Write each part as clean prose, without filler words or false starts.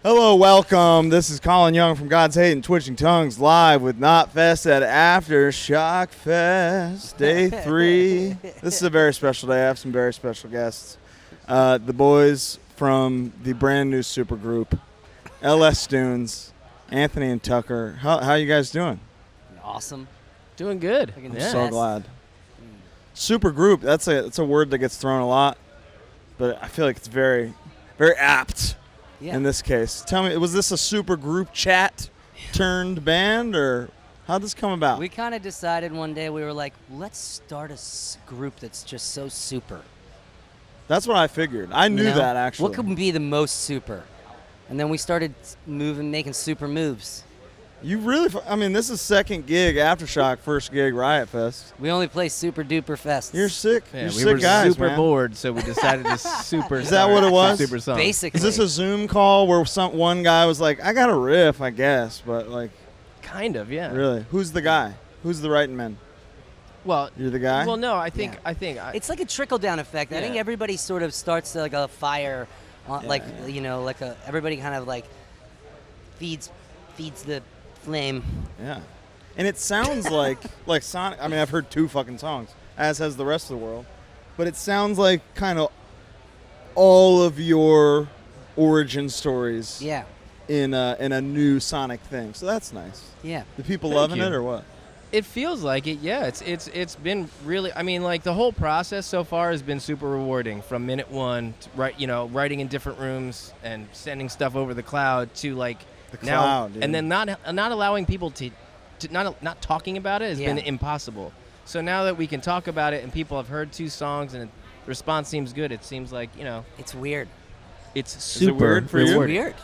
Hello, welcome. This is Colin Young from God's Hate and Twitching Tongues live with Knotfest at AFTERSHOCK Fest, Day 3. This is a very special day. I have some very special guests. The boys from the brand new supergroup, DUNES, Anthony and Tucker. How you guys doing? Awesome. Doing good. I'm so glad. Supergroup, that's a word that gets thrown a lot, but I feel like it's very, very apt. Yeah. In this case. Tell me, was this a super group chat turned band, or how'd this come about? We kind of decided one day, we were like, let's start a group that's just so super. That's what I figured. I knew that, actually. What could be the most super? And then we started making super moves. You really, this is second gig, Aftershock, first gig, Riot Fest. We only play super duper fests. You're sick. Yeah, You're we sick were guys, super man. bored, so we decided to super. Is that what it was? Super song. Basically. Is this a Zoom call where one guy was like, I got a riff, I guess, but like. Kind of, yeah. Really? Who's the guy? Who's the writing man? Well, you're the guy? Well, no, I think it's like a trickle down effect. Yeah. I think everybody sort of starts like a fire, everybody kind of like feeds the flame. Yeah. And it sounds like Sonic. I've heard 2 fucking songs, as has the rest of the world. But it sounds like kind of all of your origin stories in a new Sonic thing. So that's nice. Yeah. The people Thank loving you. it or what? It feels like it, yeah. It's been really. The whole process so far has been super rewarding. From minute one, to writing in different rooms and sending stuff over the cloud to like the now, cloud, dude. and then not allowing people to not talking about it has been impossible. So now that we can talk about it and people have heard 2 songs and the response seems good, it seems like it's weird. It's super weird for you? It's weird.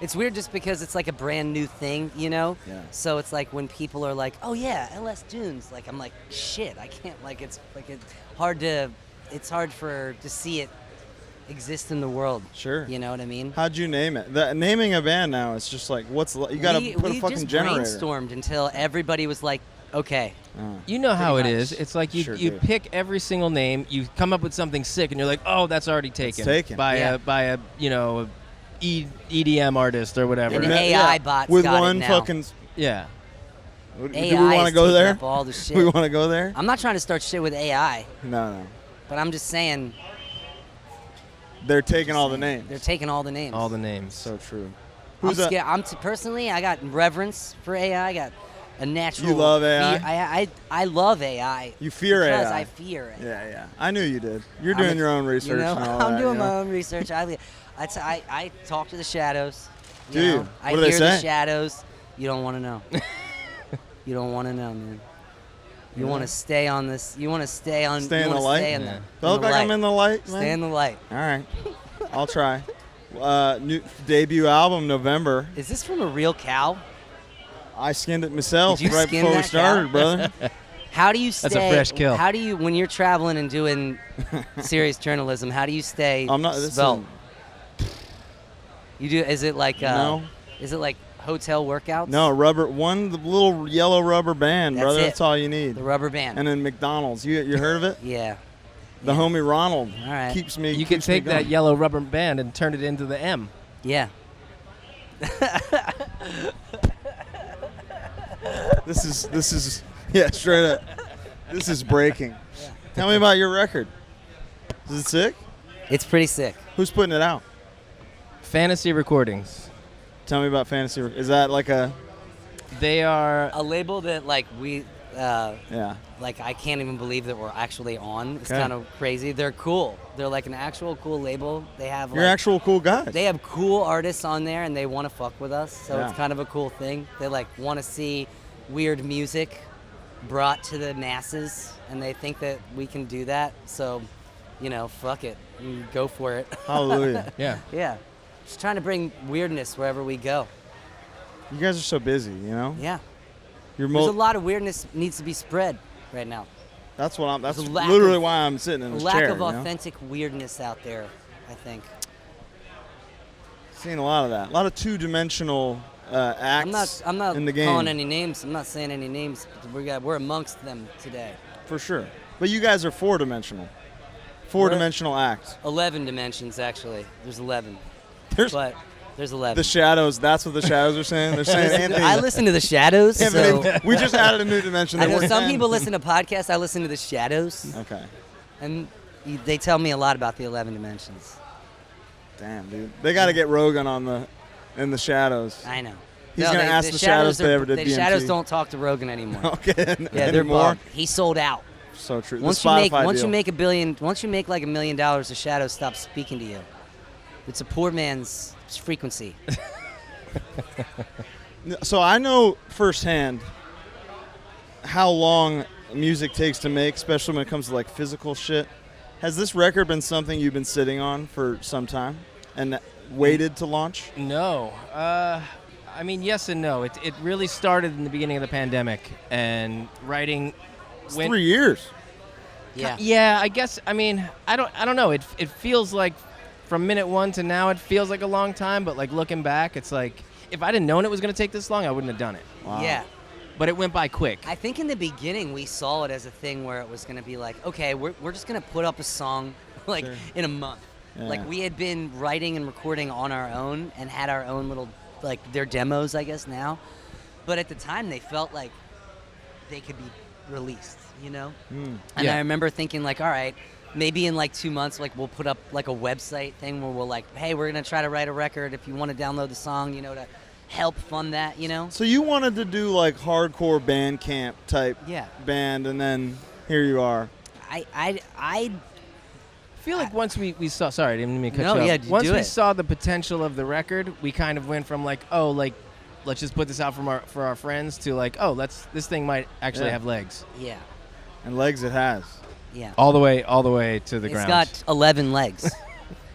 It's weird just because it's like a brand new thing, Yeah. So it's like when people are like, "Oh yeah, LS Dunes," like I'm like, "Shit, I can't." Like it's hard to see it exist in the world. Sure. You know what I mean? How'd you name it? Naming a band now is just like, you got to put a fucking generator. We just brainstormed until everybody was like, "Okay." You know how it much. is. It's like you do. pick every single name, you come up with something sick, and you're like, "Oh, that's already taken." It's taken. by a EDM artist or whatever. And AI bots with got one it now. fucking. Yeah. Do we AI want to is go taking there? up all the shit. We want to go there? I'm not trying to start shit with AI, No. but I'm just saying They're taking all the names. they're taking all the names. All the names. So true. I'm scared. Personally, I got reverence for AI. I got a natural. You love AI? I love AI. You fear because AI. I fear it. Yeah. I knew you did. You're doing your own research. And all I'm that, doing my own research. I talk to the shadows. Do you? I What do they hear the say? shadows. You don't want to know. You don't want to know, man. You want to stay on this. You want to stay on. Stay in you the wanna light? Stay in Yeah. the, Look like I'm in the light, man. Stay in the light. All right. I'll try. New debut album, November. Is this from a real cow? I skinned it myself Did you right skin before we that started, cow? brother. How do you stay? That's a fresh kill. How do you, when you're traveling and doing serious journalism, how do you stay I'm not. svelte? You do? Is it like? No. Is it like hotel workouts? No, the little yellow rubber band, That's brother. it. That's all you need. The rubber band. And then McDonald's. You heard of it? Yeah. The homie Ronald All right. keeps me. You can keeps me take that going. yellow rubber band and turn it into the M. Yeah. This is yeah, straight up. This is breaking. Yeah. Tell me about your record. Is it sick? It's pretty sick. Who's putting it out? Fantasy Recordings. Tell me about Fantasy. Is that like a? They are. A label that like we. Yeah. Like I can't even believe that we're actually on. It's Okay. kind of crazy. They're cool. They're like an actual cool label. They have You're like, actual cool guys. they have cool artists on there and they want to fuck with us. So Yeah. it's kind of a cool thing. They like want to see weird music brought to the masses and they think that we can do that. So, fuck it. Go for it. Hallelujah. Yeah. Yeah. Just trying to bring weirdness wherever we go. You guys are so busy, you know. Yeah. You're There's a lot of weirdness needs to be spread right now. That's what I'm. That's There's a lack literally of- why I'm sitting in A this lack chair. of you know? authentic weirdness out there, I think. Seeing a lot of that. A lot of two-dimensional acts. I'm not in the game. calling any names. I'm not saying any names. We're amongst them today. For sure. But you guys are four-dimensional. Four-dimensional acts. 11 dimensions, actually. There's 11. There's But There's 11. The Shadows. That's what the Shadows are saying. They're saying Anthony. I listen to the Shadows. Anthony, So we just added a new dimension. I That know we're some 10. people listen to podcasts. I listen to the Shadows, Okay. and they tell me a lot about the 11 dimensions. Damn, dude. They got to get Rogan in the Shadows. I know. He's gonna ask the Shadows if they ever did The DMT. Shadows don't talk to Rogan anymore. Okay. Yeah, they're more. bummed. He sold out. So true. Once the you make Spotify once deal. you make like $1 million, the Shadows stop speaking to you. It's a poor man's frequency. So I know firsthand how long music takes to make, especially when it comes to like physical shit. Has this record been something you've been sitting on for some time and waited to launch? No. I mean, yes and no. It really started in the beginning of the pandemic, and writing. It's 3 years. Yeah. Yeah, I guess. I mean, I don't know. It feels like from minute one to now, it feels like a long time. But like looking back, it's like if I'd have known it was going to take this long, I wouldn't have done it. Wow. Yeah. But it went by quick. I think in the beginning we saw it as a thing where it was going to be like, okay, we're just going to put up a song like Sure. in a month. Yeah. Like we had been writing and recording on our own and had our own little like their demos, I guess now. But at the time they felt like they could be released, you know? And Yeah. I remember thinking like, all right, maybe in like 2 months like we'll put up like a website thing where we'll like, hey, we're going to try to write a record if you want to download the song, you know, to help fund that, you know? So you wanted to do like hardcore band camp type Yeah. band, and then here you are. I feel like once we saw, sorry, I didn't mean to cut No, you yeah, off. do Once we it. saw the potential of the record, we kind of went from like, oh, like let's just put this out for our friends to like, oh, this thing might actually Yeah. have legs. yeah. And legs it has. Yeah. All the way to the It's ground. got 11 legs.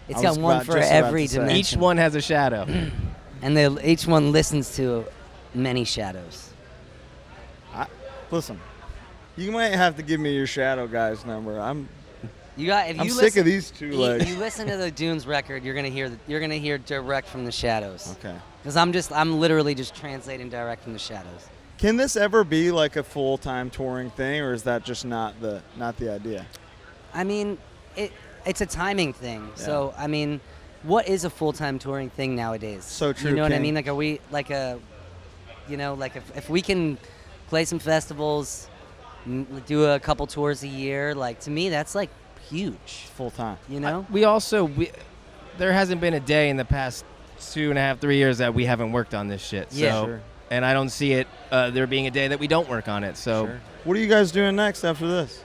It's I got was one about- for just about every to say. dimension. Each one has a shadow. And each one listens to many shadows. Listen, you might have to give me your Shadow Guys number. I'm If you sick of these two legs. You listen to the Dunes record, you're gonna hear direct from the Shadows. Okay. Because I'm literally just translating direct from the Shadows. Can this ever be like a full-time touring thing, or is that just not the idea? I mean, it's a timing thing. So I mean, what is a full-time touring thing nowadays? So true, You know what I King. mean? Like, are we like like if we can play some festivals, do a couple tours a year, like to me that's like huge. Full-time. You know? There hasn't been a day in the past 2.5, 3 years that we haven't worked on this shit. Yeah. So, Sure. and I don't see it there being a day that we don't work on it. So, Sure. What are you guys doing next after this?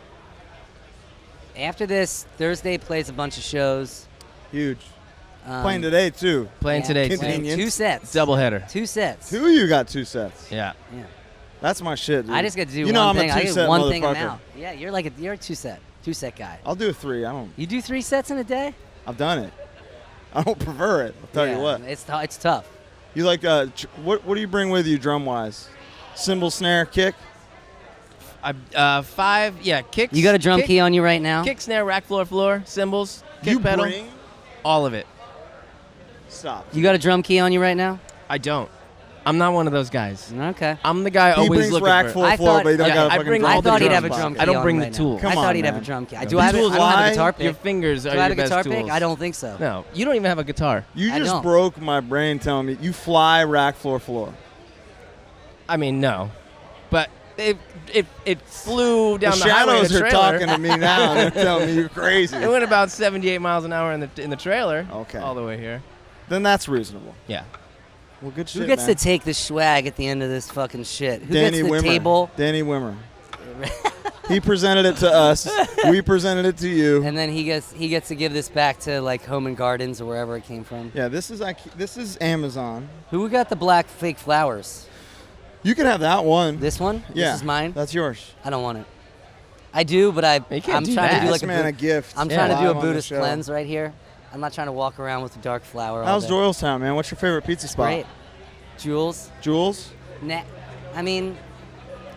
After this, Thursday plays a bunch of shows. Huge. Um, Playing today, too. playing today, playing Convenient. 2 sets. doubleheader. 2 sets. Two of you got 2 sets. Yeah. Yeah. That's my shit, dude. I just got to do you know one I'm thing. a I two-set get one thing motherfucker. amount. Yeah, you're a 2 set guy. I'll do a 3. I don't. You do 3 sets in a day? I've done it. I don't prefer it. I'll tell you what. It's tough. You like what do you bring with you drum wise? Cymbal, snare, kick. 5, kicks. You got a drum key on you right now? Kick, snare, rack, floor, cymbals, kick You pedal, bring. all of it. Stop. You got a drum key on you right now? I don't. I'm not one of those guys. Okay. I'm the guy He always brings looking rack for. full I floor, thought- but he don't yeah, got a I fucking bring drum all I the thought he'd kit. have a drums. drum key I don't on bring right the now. tools. I Come thought on, he'd have a man. drum key. The Do I have tools I don't have a lie, guitar Your pick? fingers are Do I have your a guitar best pick? tools. I don't think so. No, you don't even have a guitar. You I just don't. broke my brain telling me you fly rack floor. I mean, no, but it flew down The the highway in a shadows are trailer. talking to me now. They're telling me you're crazy. It went about 78 miles an hour in the trailer. Okay. All the way here. Then that's reasonable. Yeah. Well, good shit, Who gets man. to take the swag at the end of this fucking shit? Who Danny gets the Wimmer. table? Danny Wimmer. He presented it to us. We presented it to you. And then he gets to give this back to like Home and Gardens or wherever it came from. Yeah, this is Amazon. Who got the black fake flowers? You can have that one. This one? Yeah, This is mine? That's yours. I don't want it. I do, but You can't I'm do trying that. to do like This man a a gift. I'm trying to do Live a on the Buddhist show. cleanse right here. I'm not trying to walk around with a dark flower all How's day. Doylestown, man? What's your favorite pizza spot? Great. Jules? Jules? I mean,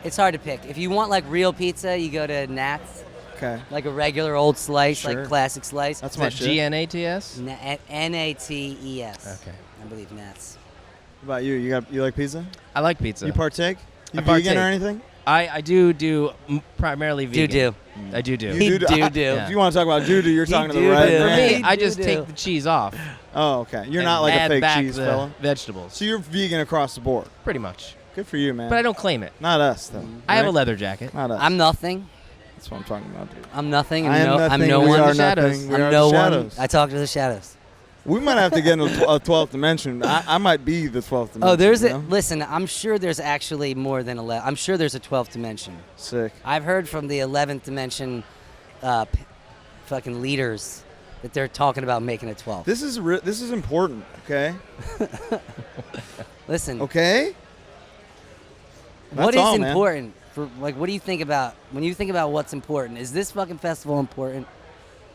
it's hard to pick. If you want like real pizza, you go to Nat's, Okay. like a regular old slice, Sure. like classic slice. That's Is my that shit. GNATS? Nates. Okay. I believe Nat's. What about you? You like pizza? I like pizza. You partake? You I vegan partake. or anything? I do primarily vegan. Do. I do. You do. If you want to talk about doo-doo, you're talking to the do right do. For man. me, I just do. take the cheese off. Oh, okay. You're and not like a add fake back cheese the fella. vegetables. So you're vegan across the board. Pretty much. Good for you, man. But I don't claim it. Not us, though. I have a right? leather jacket. Not us. I'm nothing. That's what I'm talking about, dude. I'm nothing. I am nothing. I'm no we one. are The shadows. nothing. We I'm are no the one. shadows. I talk to the shadows. We might have to get into a 12th dimension. I might be the 12th dimension. Oh, there's you a know? listen. I'm sure there's actually more than 11. I'm sure there's a 12th dimension. Sick. I've heard from the 11th dimension, fucking leaders that they're talking about making a 12th. This is important, okay? Listen, Okay? what That's is all, man. important for like? What do you think about when you think about what's important? Is this fucking festival important?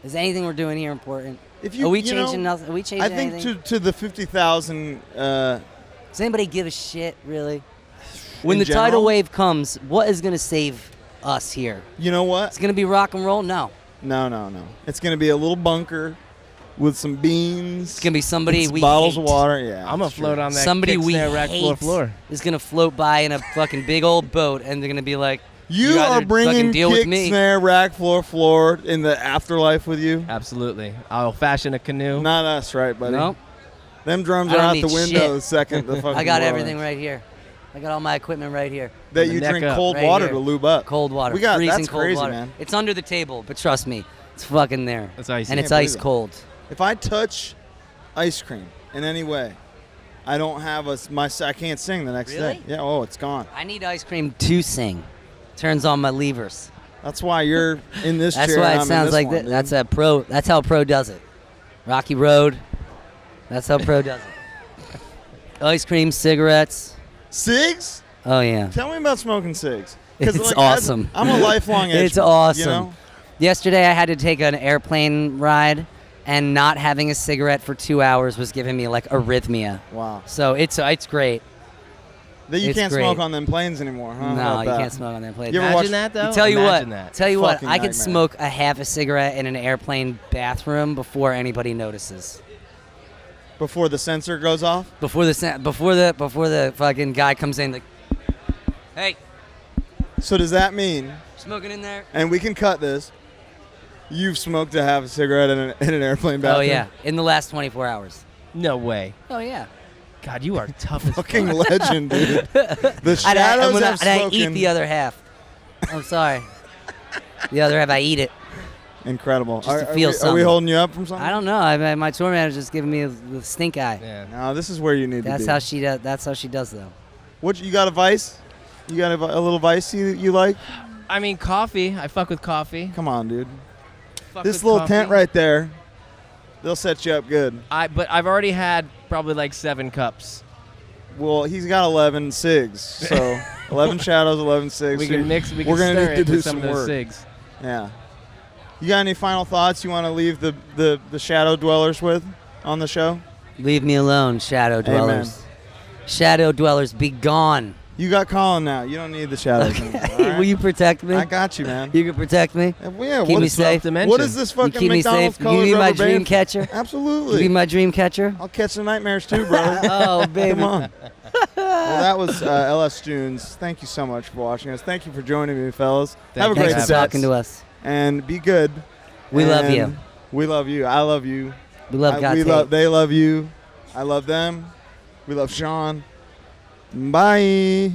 Is anything we're doing here important? If you, Are we you know, changing nothing? Are we changing I think anything? to the 50,000 Does anybody give a shit really? When in the general, tidal wave comes, what is gonna save us here? You know what? It's gonna be rock and roll? No. No. It's going to be a little bunker with some beans. It's gonna be somebody some we bottles hate. of water. Yeah. I'm gonna that's float true. on that Somebody we kickstand rack hate floor. is gonna float by in a fucking big old boat, and they're gonna be like, You either are bringing fucking deal kick, with me. snare, rack, floor in the afterlife with you. Absolutely. I'll fashion a canoe. Not us, right, buddy? Nope. Them drums I are don't out need the window shit. the second the fucking I got water everything ends. right here. I got all my equipment right here. That From the you neck drink up. cold Right water here. to lube up. Cold water. We got freezing that's cold crazy, water. man. It's under the table, but trust me, it's fucking there. That's icy. And it's Can't ice believe it. cold. If I touch ice cream in any way, I don't have I can't sing the next Really? day. Yeah, oh, it's gone. I need ice cream to sing. Turns on my levers. That's why you're in this That's chair. why and it I'm in sounds this like one, that. dude. That's a pro. That's how pro does it. Rocky Road. That's how pro does it. Ice cream, cigarettes. Cigs? Oh yeah. Tell me about smoking cigs. It's awesome. I'm a lifelong edge. It's awesome. You know? Yesterday I had to take an airplane ride, and not having a cigarette for 2 hours was giving me like arrhythmia. Wow. So it's great. That you It's can't great. smoke on them planes anymore, huh? How No, about you that? can't smoke on that plane. You ever Imagine watch- that though. Tell you Imagine what. That. Tell you what. Fucking I could nightmare. smoke a half a cigarette in an airplane bathroom before anybody notices. Before the sensor goes off? Before the fucking guy comes in, like, hey, So does that mean, smoking in there? and we can cut this, you've smoked a half a cigarette in an airplane bathroom? Oh yeah, in the last 24 hours. No way. Oh yeah. God, you are tough as Fucking fuck. legend, dude. The And shadows have I spoken. eat the other half. I'm sorry. The other half, I eat it. Incredible. Just to Are feel we something. holding you up from something? I don't know. My tour manager's giving me the stink eye. Yeah. No, this is where you need That's to be. how she does. That's how she does though. What, you got a vice? You got a little vice you like? I mean, coffee. I fuck with coffee. Come on, dude. Fuck This with little coffee. tent right there, they'll set you up good. But I've already had probably like 7 cups. Well, he's got 11 cigs, so 11 shadows, 11 cigs. We So can mix. We can we're gonna stir need to it do with some some of those work. cigs. Yeah. You got any final thoughts you want to leave the shadow dwellers with on the show? Leave me alone, shadow dwellers. Shadow dwellers, be gone. You got Colin now. You don't need the shadows anymore. all right? Will you protect me? I got you, man. You can protect me. Yeah, Keep what me is- safe. Dimension. What is this You fucking keep me McDonald's safe. You colored be my rubber dream band? catcher. You Absolutely. be my dream catcher. I'll catch the nightmares too, brother. Oh, baby. Come on. Well, that was LS Dunes. Thank you so much for watching us. Thank you for joining me, fellas. Have a Thank you great Thanks for for set. talking to us. And be good. We love And you. We love you. I love you. We love God's hate. They love you. I love them. We love Sean. Bye.